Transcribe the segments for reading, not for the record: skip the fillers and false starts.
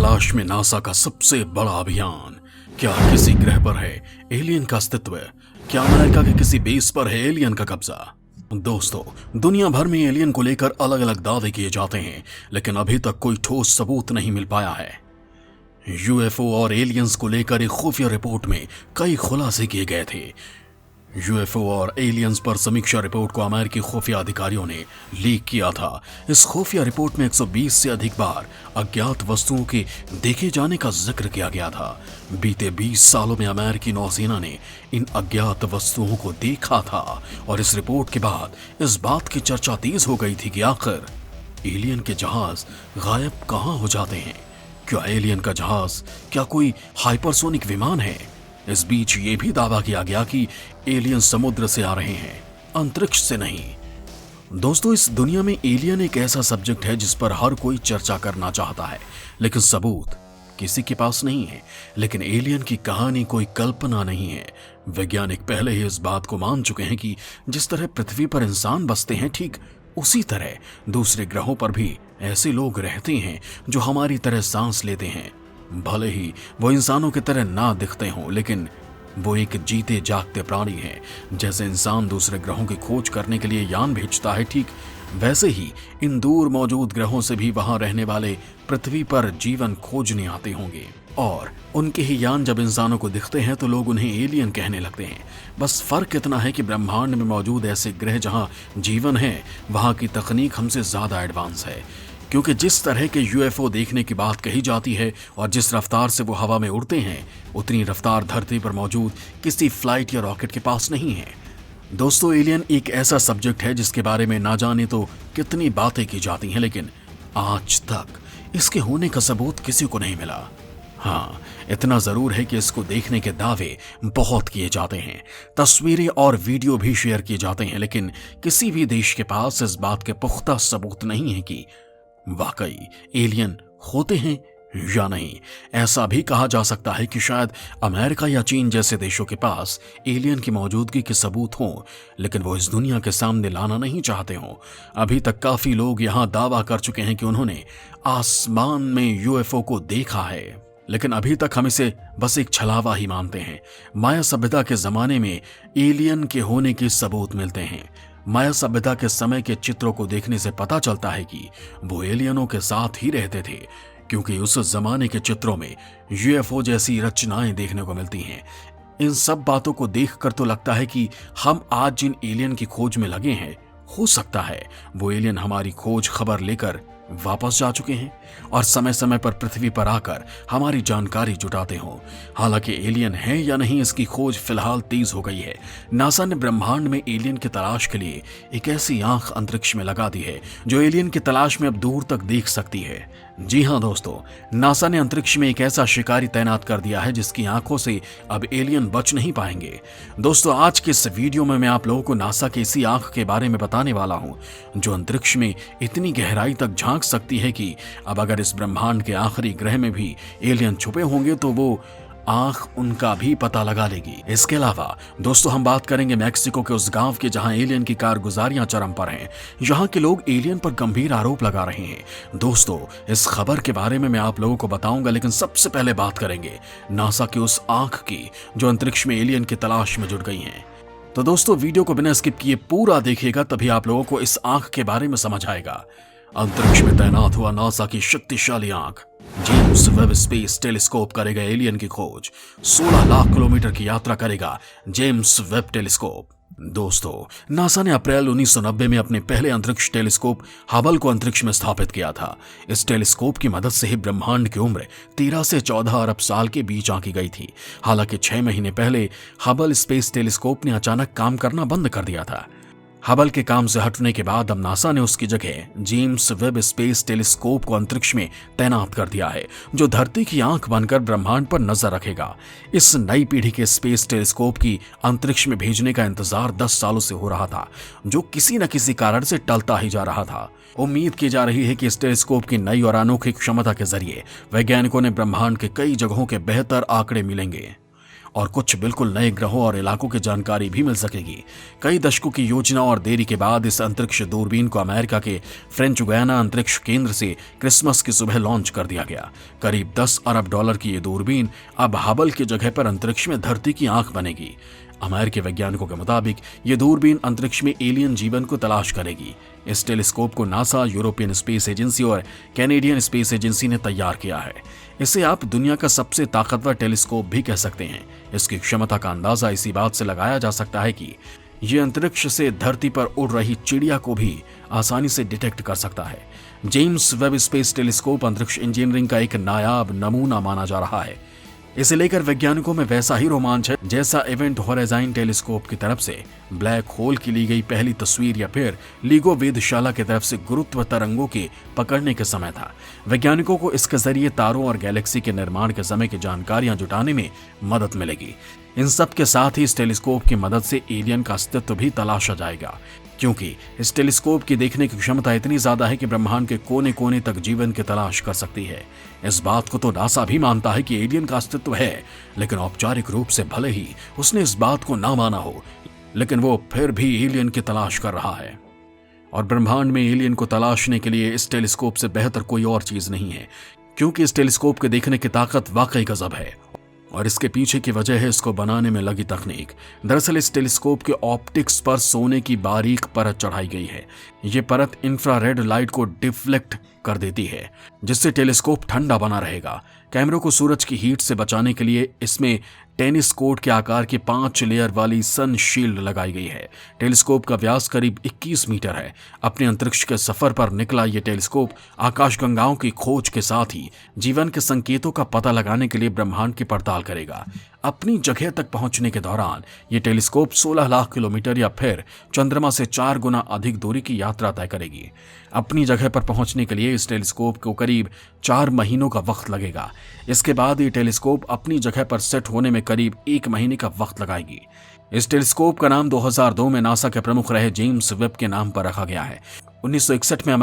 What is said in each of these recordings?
तलाश में नासा का सबसे बड़ा अभियान। क्या किसी ग्रह पर है एलियन का अस्तित्व? क्या अमेरिका के किसी बेस पर है एलियन का कब्जा? दोस्तों, दुनिया भर में एलियन को लेकर अलग अलग दावे किए जाते हैं, लेकिन अभी तक कोई ठोस सबूत नहीं मिल पाया है। यूएफओ और एलियंस को लेकर एक खुफिया रिपोर्ट में कई खुलासे किए गए थे। यूएफओ और एलियंस पर समीक्षा रिपोर्ट को अमेरिकी खुफिया अधिकारियों ने लीक किया था। इस खुफिया रिपोर्ट में 120 से अधिक बार अज्ञात वस्तुओं के देखे जाने का जिक्र किया गया था। बीते 20 सालों में अमेरिकी नौसेना ने इन अज्ञात वस्तुओं को देखा था और इस रिपोर्ट के बाद इस बात की चर्चा तेज हो गई थी कि आखिर एलियन के जहाज गायब कहां हो जाते हैं। क्या एलियन का जहाज क्या कोई हाइपरसोनिक विमान है? इस बीच ये भी दावा किया गया कि एलियन समुद्र से आ रहे हैं, अंतरिक्ष से नहीं। दोस्तों, इस दुनिया में एलियन एक ऐसा सब्जेक्ट है जिस पर हर कोई चर्चा करना चाहता है, लेकिन सबूत किसी के पास नहीं है। लेकिन एलियन की कहानी कोई कल्पना नहीं है। वैज्ञानिक पहले ही इस बात को मान चुके हैं कि जिस तरह पृथ्वी पर इंसान बसते हैं, ठीक उसी तरह दूसरे ग्रहों पर भी ऐसे लोग रहते हैं जो हमारी तरह सांस लेते हैं। भले ही वो इंसानों की तरह ना दिखते हों, लेकिन वो एक जीते जागते प्राणी हैं। जैसे इंसान दूसरे ग्रहों की खोज करने के लिए यान भेजता है, ठीक वैसे ही इन दूर मौजूद ग्रहों से भी वहां रहने वाले पृथ्वी पर जीवन खोजने आते होंगे। और उनके ही यान जब इंसानों को दिखते हैं तो लोग उन्हें एलियन कहने लगते हैं। बस फर्क इतना है कि ब्रह्मांड में मौजूद ऐसे ग्रह जहां जीवन है, वहां की तकनीक हमसे ज्यादा एडवांस है। क्योंकि जिस तरह के यूएफओ देखने की बात कही जाती है और जिस रफ्तार से वो हवा में उड़ते हैं, उतनी रफ्तार धरती पर मौजूद किसी फ्लाइट या रॉकेट के पास नहीं है। दोस्तों, एलियन एक ऐसा सब्जेक्ट है जिसके बारे में ना जाने तो कितनी बातें की जाती हैं, लेकिन आज तक इसके होने का सबूत किसी को नहीं मिला। हाँ, इतना जरूर है कि इसको देखने के दावे बहुत किए जाते हैं, तस्वीरें और वीडियो भी शेयर किए जाते हैं, लेकिन किसी भी देश के पास इस बात के पुख्ता सबूत नहीं है कि वाकई एलियन होते हैं या नहीं। ऐसा भी कहा जा सकता है कि शायद अमेरिका या चीन जैसे देशों के पास एलियन की मौजूदगी के सबूत हों, लेकिन वो इस दुनिया के सामने लाना नहीं चाहते हों। अभी तक काफी लोग यहां दावा कर चुके हैं कि उन्होंने आसमान में यूएफओ को देखा है, लेकिन अभी तक हम इसे बस एक छलावा ही मानते हैं। माया सभ्यता के जमाने में एलियन के होने के सबूत मिलते हैं। माया सभ्यता के समय के चित्रों को देखने से पता चलता है कि वो एलियनों के साथ ही रहते थे, क्योंकि उस जमाने के चित्रों में यूएफओ जैसी रचनाएं देखने को मिलती हैं। इन सब बातों को देखकर तो लगता है कि हम आज जिन एलियन की खोज में लगे हैं, हो सकता है वो एलियन हमारी खोज खबर लेकर वापस जा चुके हैं और समय समय पर पृथ्वी पर आकर हमारी जानकारी जुटाते हों। हालांकि एलियन है या नहीं, इसकी खोज फिलहाल तेज हो गई है। नासा ने ब्रह्मांड में एलियन की तलाश के लिए एक ऐसी आंख अंतरिक्ष में लगा दी है जो एलियन की तलाश में अब दूर तक देख सकती है। जी हां दोस्तों, नासा ने अंतरिक्ष में एक ऐसा शिकारी तैनात कर दिया है जिसकी आंखों से अब एलियन बच नहीं पाएंगे। दोस्तों, आज के इस वीडियो में मैं आप लोगों को नासा की इसी आंख के बारे में बताने वाला हूं जो अंतरिक्ष में इतनी गहराई तक झांक सकती है कि अब अगर इस ब्रह्मांड के आखिरी ग्रह में भी एलियन छुपे होंगे तो वो आंख उनका भी पता लगा लेगी। इसके अलावा दोस्तों, हम बात करेंगे मैक्सिको के उस गांव की जहां एलियन की कारगुजारियां चरम पर हैं। यहां के लोग एलियन पर गंभीर आरोप लगा रहे हैं। दोस्तों, इस खबर के बारे में मैं आप लोगों को बताऊंगा, लेकिन सबसे पहले बात करेंगे नासा की उस आंख की जो अंतरिक्ष में एलियन की तलाश में जुट गई है। तो दोस्तों, वीडियो को बिना स्किप किए पूरा देखिएगा, तभी आप लोगों को इस आंख के बारे में समझ आएगा। अंतरिक्ष में तैनात हुआ नासा की शक्तिशाली आंख जेम्स वेब स्पेस टेलीस्कोप करेगा एलियन की खोज। 16 लाख किलोमीटर की यात्रा करेगा जेम्स वेब टेलीस्कोप। दोस्तों, नासा ने अप्रैल 1990 में अपने पहले अंतरिक्ष टेलीस्कोप हबल को अंतरिक्ष में स्थापित किया था। इस टेलीस्कोप की मदद से ही ब्रह्मांड की उम्र 13 से 14 अरब साल के बीच आंकी गई थी। हालांकि 6 महीने पहले हबल स्पेस टेलीस्कोप ने अचानक काम करना बंद कर दिया था। हबल के काम से हटने के बाद अब नासा ने उसकी जगह जेम्स वेब स्पेस टेलीस्कोप को अंतरिक्ष में तैनात कर दिया है, जो धरती की आंख बनकर ब्रह्मांड पर नजर रखेगा। इस नई पीढ़ी के स्पेस टेलीस्कोप की अंतरिक्ष में भेजने का इंतजार 10 सालों से हो रहा था, जो किसी न किसी कारण से टलता ही जा रहा था। उम्मीद की जा रही है कि इस टेलीस्कोप की नई और अनोखी क्षमता के जरिए वैज्ञानिकों ने ब्रह्मांड के कई जगहों के बेहतर आंकड़े मिलेंगे और कुछ बिल्कुल नए ग्रहों और इलाकों की जानकारी भी मिल सकेगी। कई दशकों की योजना और देरी के बाद इस अंतरिक्ष दूरबीन को अमेरिका के फ्रेंच गुयाना अंतरिक्ष केंद्र से क्रिसमस की सुबह लॉन्च कर दिया गया। करीब $10 अरब की ये दूरबीन अब हबल की जगह पर अंतरिक्ष में धरती की आंख बनेगी। अमेरिकी वैज्ञानिकों के मुताबिक ये दूरबीन अंतरिक्ष में एलियन जीवन को तलाश करेगी। इस टेलीस्कोप को नासा, यूरोपियन स्पेस एजेंसी और कैनेडियन स्पेस एजेंसी ने तैयार किया है। इसे आप दुनिया का सबसे ताकतवर टेलीस्कोप भी कह सकते हैं। इसकी क्षमता का अंदाजा इसी बात से लगाया जा सकता है कि ये अंतरिक्ष से धरती पर उड़ रही चिड़िया को भी आसानी से डिटेक्ट कर सकता है। जेम्स वेब स्पेस टेलीस्कोप अंतरिक्ष इंजीनियरिंग का एक नायाब नमूना माना जा रहा है। इसे लेकर वैज्ञानिकों में वैसा ही रोमांच है जैसा इवेंट होराइजन टेलीस्कोप की तरफ से ब्लैक होल की ली गई पहली तस्वीर या फिर लिगो वेधशाला की तरफ से गुरुत्व तरंगों के पकड़ने के समय था। वैज्ञानिकों को इसके जरिए तारों और गैलेक्सी के निर्माण के समय की जानकारियां जुटाने में मदद मिलेगी। इन सब के साथ ही इस टेलीस्कोप की मदद से एलियन का अस्तित्व भी तलाशा जाएगा, क्योंकि इस टेलीस्कोप की देखने की क्षमता इतनी ज्यादा है कि ब्रह्मांड के कोने कोने तक जीवन की तलाश कर सकती है। इस बात को तो नासा भी मानता है कि एलियन का अस्तित्व है, लेकिन औपचारिक रूप से भले ही उसने इस बात को ना माना हो, लेकिन वो फिर भी एलियन की तलाश कर रहा है। और ब्रह्मांड में एलियन को तलाशने के लिए इस टेलीस्कोप से बेहतर कोई और चीज नहीं है, क्योंकि इस टेलीस्कोप के देखने की ताकत वाकई गजब है। और इसके पीछे की वजह है इसको बनाने में लगी तकनीक। दरअसल इस टेलीस्कोप के ऑप्टिक्स पर सोने की बारीक परत चढ़ाई गई है। ये परत इंफ्रारेड लाइट को डिफ्लेक्ट कर देती है, जिससे टेलीस्कोप ठंडा बना रहेगा। कैमरों को सूरज की हीट से बचाने के लिए इसमें टेनिस कोर्ट के आकार की 5 लेयर वाली सन शील्ड लगाई गई है। टेलीस्कोप का व्यास करीब 21 मीटर है। अपने अंतरिक्ष के सफर पर निकला ये टेलीस्कोप आकाशगंगाओं की खोज के साथ ही जीवन के संकेतों का पता लगाने के लिए ब्रह्मांड की पड़ताल करेगा। अपनी जगह तक पहुंचने के दौरान ये टेलीस्कोप 16 लाख किलोमीटर या फिर चंद्रमा से 4 गुना अधिक दूरी की यात्रा तय करेगी। अपनी जगह पर पहुंचने के लिए इस टेलीस्कोप को करीब 4 महीनों का वक्त लगेगा। इसके बाद ये टेलीस्कोप अपनी जगह पर सेट होने में करीब 1 महीने का वक्त लगाएगी। इस टेलीस्कोप का नाम 2002 में नासा के प्रमुख रहे जेम्स वेब के नाम पर रखा गया है। 1961 में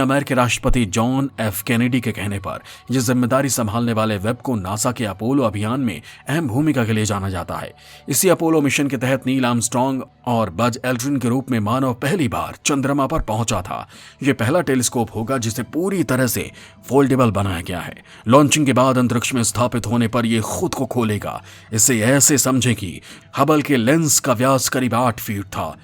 अमेरिकी राष्ट्रपति जॉन एफ कैनेडी के कहने पर यह जिम्मेदारी संभालने वाले वेब को नासा के अपोलो अभियान में अहम भूमिका के लिए जाना जाता है। इसी अपोलो मिशन के तहत नील आर्मस्ट्रांग और बज एल्ड्रिन के रूप में मानव पहली बार चंद्रमा पर पहुंचा था। यह पहला टेलीस्कोप होगा जिसे पूरी तरह से फोल्डेबल बनाया गया है। लॉन्चिंग के बाद अंतरिक्ष में स्थापित होने पर यह खुद को खोलेगा। इसे ऐसे समझें कि हबल के लेंस का व्यास करीब 8 फीट था।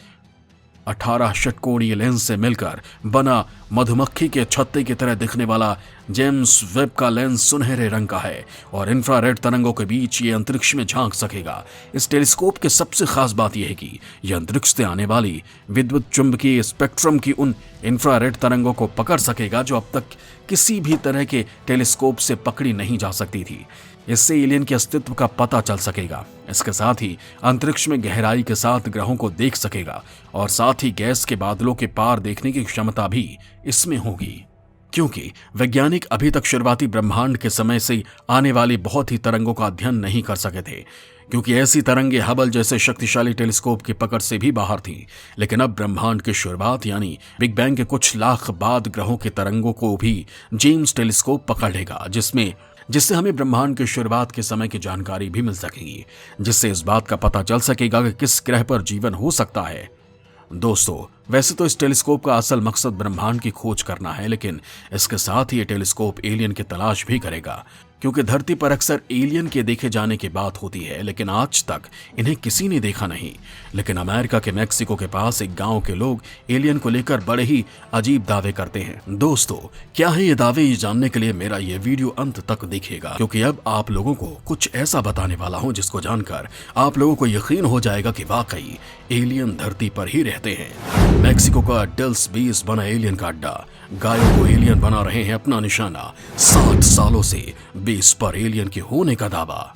18 षटकोणीय लेंस से मिलकर बना मधुमक्खी के छत्ते की तरह दिखने वाला जेम्स वेब का लेंस सुनहरे रंग का है और इंफ्रारेड तरंगों के बीच ये अंतरिक्ष में झांक सकेगा। इस टेलीस्कोप की सबसे खास बात यह है कि यह अंतरिक्ष से आने वाली विद्युत चुंबकीय स्पेक्ट्रम की उन इंफ्रारेड तरंगों को पकड़ सकेगा जो अब तक किसी भी तरह के टेलीस्कोप से पकड़ी नहीं जा सकती थी। इससे एलियन के अस्तित्व का पता चल सकेगा। इसके साथ ही अंतरिक्ष में गहराई के साथ ग्रहों को देख सकेगा और साथ ही गैस के बादलों के पार देखने की क्षमता भी इसमें होगी, क्योंकि वैज्ञानिक अभी तक शुरुआती ब्रह्मांड के समय से आने वाली बहुत ही तरंगों का अध्ययन नहीं कर सके थे, क्योंकि ऐसी तरंगे हबल जैसे शक्तिशाली टेलीस्कोप की पकड़ से भी बाहर थी। लेकिन अब ब्रह्मांड की शुरुआत यानी बिग बैंग के कुछ लाख बाद ग्रहों की तरंगों को भी जेम्स टेलीस्कोप पकड़ लेगा, जिससे हमें ब्रह्मांड की शुरुआत के समय की जानकारी भी मिल सकेगी, जिससे इस बात का पता चल सकेगा कि किस ग्रह पर जीवन हो सकता है। दोस्तों, वैसे तो इस टेलीस्कोप का असल मकसद ब्रह्मांड की खोज करना है, लेकिन इसके साथ ही ये टेलीस्कोप एलियन की तलाश भी करेगा, क्योंकि धरती पर अक्सर एलियन के देखे जाने की बात होती है, लेकिन आज तक इन्हें किसी ने देखा नहीं। लेकिन अमेरिका के मैक्सिको के पास एक गांव के लोग एलियन को लेकर बड़े ही अजीब दावे करते हैं। दोस्तों, क्या है ये दावे, ये जानने के लिए मेरा ये वीडियो अंत तक देखिएगा, क्योंकि अब आप लोगों को कुछ ऐसा बताने वाला हूं जिसको जानकर आप लोगों को यकीन हो जाएगा कि वाकई एलियन धरती पर ही रहते हैं। मैक्सिको का डेल्स बीच बना एलियन का अड्डा। गायों को एलियन बना रहे हैं अपना निशाना। 60 सालों से बेस पर एलियन के होने का दावा।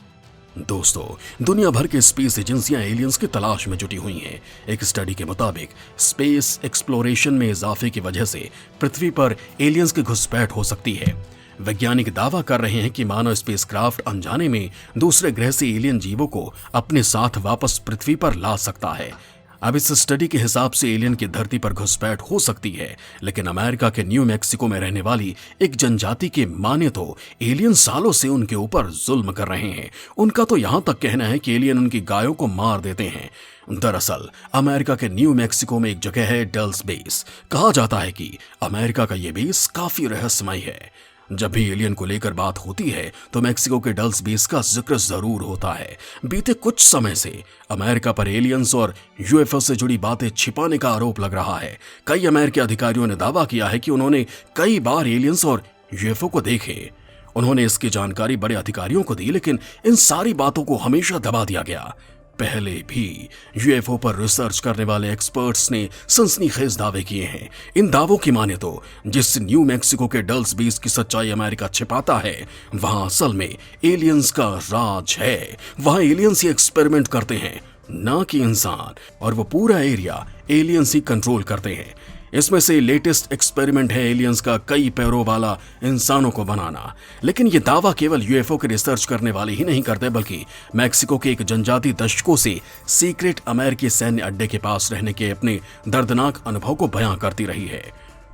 दोस्तों, दुनिया भर के स्पेस एजेंसियां एलियंस की तलाश में जुटी हुई हैं। एक स्टडी के मुताबिक स्पेस एक्सप्लोरेशन में इजाफे की वजह से पृथ्वी पर एलियंस की घुसपैठ हो सकती है। वैज्ञानिक दावा कर रहे हैं कि मानव स्पेसक्राफ्ट अनजाने में दूसरे ग्रह से एलियन जीवों को अपने साथ वापस पृथ्वी पर ला सकता है। अब इस स्टडी के हिसाब से एलियन की धरती पर घुसपैठ हो सकती है, लेकिन अमेरिका के न्यू मैक्सिको में रहने वाली एक जनजाति के माने तो एलियन सालों से उनके ऊपर जुल्म कर रहे हैं। उनका तो यहां तक कहना है कि एलियन उनकी गायों को मार देते हैं। दरअसल अमेरिका के न्यू मैक्सिको में एक जगह है डल्स बेस। कहा जाता है कि अमेरिका का यह बेस काफी रहस्यमय है। जब भी एलियन को लेकर बात होती है तो मैक्सिको के डल्स बेस का जिक्र जरूर होता है। बीते कुछ समय से अमेरिका पर एलियंस और यूएफओ से जुड़ी बातें छिपाने का आरोप लग रहा है। कई अमेरिकी अधिकारियों ने दावा किया है कि उन्होंने कई बार एलियंस और यूएफओ को देखे। उन्होंने इसकी जानकारी बड़े अधिकारियों को दी, लेकिन इन सारी बातों को हमेशा दबा दिया गया। पहले भी यूएफओ पर रिसर्च करने वाले एक्सपर्ट्स ने सनसनीखेज दावे किए हैं। इन दावों की माने तो जिस न्यू मैक्सिको के डल्स बेस की सच्चाई अमेरिका छिपाता है, वहां असल में एलियंस का राज है। वहां एलियंस ही एक्सपेरिमेंट करते हैं, ना कि इंसान, और वो पूरा एरिया एलियंस ही कंट्रोल करते हैं। इसमें से लेटेस्ट एक्सपेरिमेंट है एलियंस का कई पैरों वाला इंसानों को बनाना। लेकिन ये दावा केवल यूएफओ के रिसर्च करने वाले ही नहीं करते, बल्कि मैक्सिको के एक जनजाति दशकों से सीक्रेट अमेरिकी सैन्य अड्डे के पास रहने के अपने दर्दनाक अनुभव को बयां करती रही है।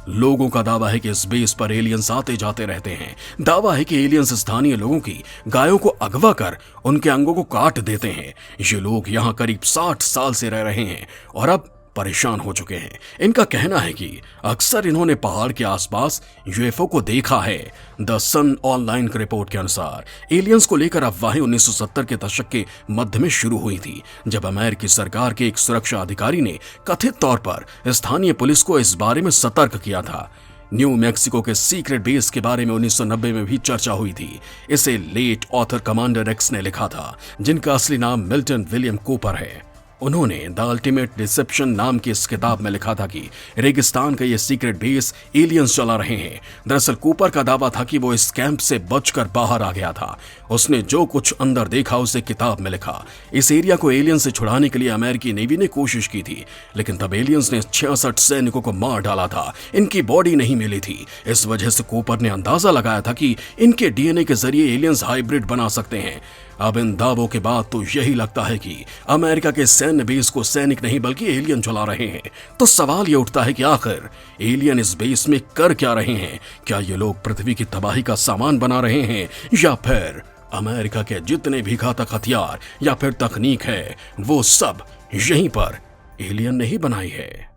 लोगों का दावा है कि इस बेस पर एलियंस आते जाते रहते हैं। दावा है कि एलियंस स्थानीय लोगों की गायों को अगवा कर उनके अंगों को काट देते हैं। ये लोग यहाँ करीब 60 साल से रह रहे हैं और अब परेशान हो चुके हैं। इनका कहना है कि अक्सर इन्होंने पहाड़ के आसपास यूएफओ को देखा है। द सन ऑनलाइन की रिपोर्ट के अनुसार एलियंस को लेकर अफवाहें 1970 के दशक के मध्य में शुरू हुई थी, जब अमेरिकी सरकार के एक सुरक्षा अधिकारी ने कथित तौर पर स्थानीय पुलिस को इस बारे में सतर्क किया था। न्यू मैक्सिको के सीक्रेट बेस के बारे में 1990 में भी चर्चा हुई थी। इसे लेट ऑथर कमांडर एक्स ने लिखा था, जिनका असली नाम मिल्टन विलियम कूपर है। उन्होंने द अल्टीमेट डिसेप्शन नाम की इस किताब में लिखा था कि रेगिस्तान का ये सीक्रेट बेस एलियंस चला रहे हैं। दरअसल कूपर का दावा था कि वो इस कैंप से बचकर बाहर आ गया था। उसने जो कुछ अंदर देखा उसे किताब में लिखा। इस एरिया को एलियंस से छुड़ाने के लिए अमेरिकी नेवी ने कोशिश की थी, लेकिन तब एलियंस ने 66 सैनिकों को मार डाला था। इनकी बॉडी नहीं मिली थी। इस वजह से कूपर ने अंदाजा लगाया था कि इनके डीएनए के जरिए एलियंस हाइब्रिड बना सकते हैं। अब इन दावों के बाद तो यही लगता है कि अमेरिका के सैन्य बेस को सैनिक नहीं बल्कि एलियन चला रहे हैं। तो सवाल ये उठता है कि आखिर एलियन इस बेस में कर क्या रहे हैं? क्या ये लोग पृथ्वी की तबाही का सामान बना रहे हैं, या फिर अमेरिका के जितने भी घातक हथियार या फिर तकनीक है वो सब यहीं पर एलियन ने ही बनाई है?